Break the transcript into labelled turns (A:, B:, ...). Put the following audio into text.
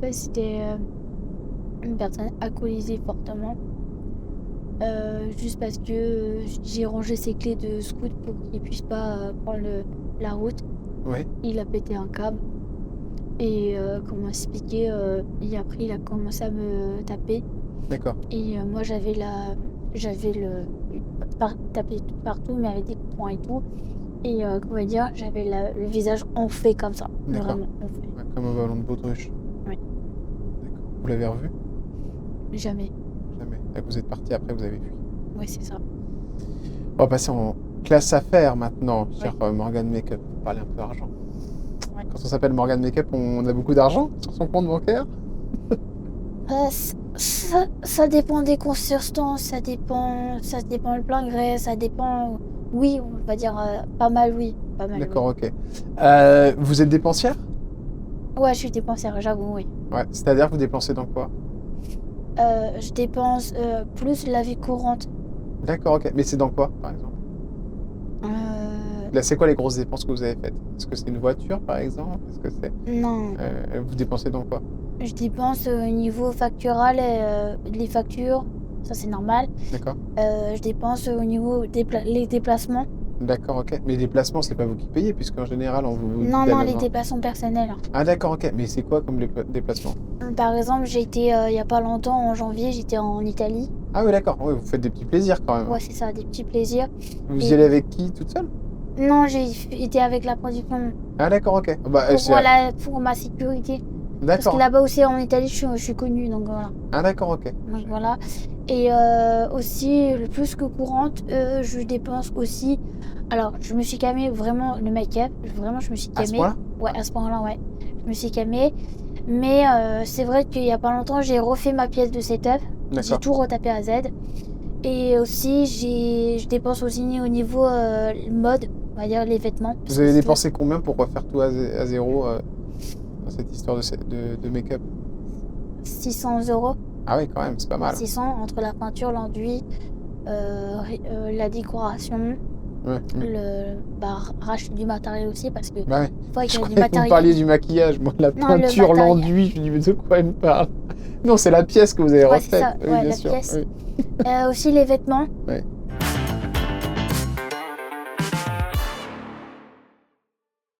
A: fait, c'était une personne alcoolisée fortement. Juste parce que j'ai rangé ses clés de scout pour qu'il puisse pas prendre la route.
B: Ouais,
A: Il a pété un câble. Et comment expliquer, et après il a commencé à me taper.
B: d'accord.
A: Et moi j'avais tapé partout, mais avec des coups de poing et tout. Et comment dire, j'avais le visage enflé comme ça.
B: D'accord.
A: Vraiment enflé.
B: Ouais, comme un ballon de baudruche.
A: Oui.
B: D'accord. Vous l'avez revu?
A: Jamais.
B: Jamais. Et vous êtes parti après, vous avez fui.
A: Oui, c'est ça.
B: On va passer en classe affaires maintenant, cher Morgan Makeup. On va parler un peu argent.
A: Ouais.
B: Quand on s'appelle Morgan Makeup, on a beaucoup d'argent sur son compte bancaire?
A: Ça dépend des circonstances, ça dépend le plein gré, ça dépend. Oui, on va dire pas mal, oui. Pas mal,
B: D'accord,
A: oui.
B: ok. Vous êtes dépensière?
A: Ouais, je suis dépensière, j'avoue, oui.
B: Ouais, c'est-à-dire que vous dépensez dans quoi?
A: Je dépense plus la vie courante.
B: D'accord, ok. Mais c'est dans quoi, par exemple? Là, c'est quoi les grosses dépenses que vous avez faites? Est-ce que c'est une voiture, par exemple? Est-ce que c'est...
A: Non,
B: vous dépensez dans quoi?
A: je dépense au niveau factural et les factures, ça c'est normal.
B: D'accord.
A: Je dépense au niveau les déplacements.
B: D'accord, ok. Mais les déplacements, c'est pas vous qui payez, puisqu'en général, on vous dit
A: Non,
B: d'aller
A: les
B: dans...
A: déplacements personnels.
B: Ah, d'accord, ok. Mais c'est quoi comme déplacement?
A: Par exemple, j'ai été il y a pas longtemps, en janvier, j'étais en Italie.
B: Ah oui, d'accord. Ouais, vous faites des petits plaisirs quand même.
A: Ouais, c'est ça, des petits plaisirs.
B: Vous y
A: Et
B: allez avec qui, toute seule?
A: non, j'ai été avec la production
B: Ah, d'accord, ok. Bah,
A: pour ma sécurité. Parce que
B: D'accord.
A: là-bas aussi en Italie, je suis connue, donc voilà.
B: Ah, d'accord, ok.
A: Donc voilà. Et aussi, le plus que courante, je dépense aussi. Alors, je me suis calmée vraiment le make-up. Vraiment, je me suis
B: À ce
A: calmée.
B: point-là?
A: Ouais, à ce point-là, ouais. Je me suis calmée. Mais c'est vrai qu'il y a pas longtemps, j'ai refait ma pièce de setup. J'ai
B: D'accord.
A: tout retapé à Z. Et aussi, je dépense aussi au niveau mode, on va dire les vêtements. Parce
B: Vous
A: que
B: avez
A: c'est
B: dépensé combien pour refaire tout à zéro dans cette histoire de make-up?
A: 600 €.
B: Ah oui, quand même, c'est pas mal.
A: 600 entre la peinture, l'enduit, la décoration.
B: Ouais.
A: Racheter du matériel aussi parce que
B: Bah ouais.
A: des fois il y
B: Je
A: a du
B: croyais que vous
A: matériel.
B: parliez du maquillage, moi, la
A: Non, le
B: peinture,
A: matériel.
B: l'enduit, je me dis, mais de quoi elle me parle? Non, c'est la pièce que vous avez
A: Ouais, c'est
B: refaite.
A: ça,
B: Oui,
A: ouais,
B: bien
A: la
B: sûr.
A: pièce.
B: Oui.
A: Aussi les vêtements.
B: Ouais.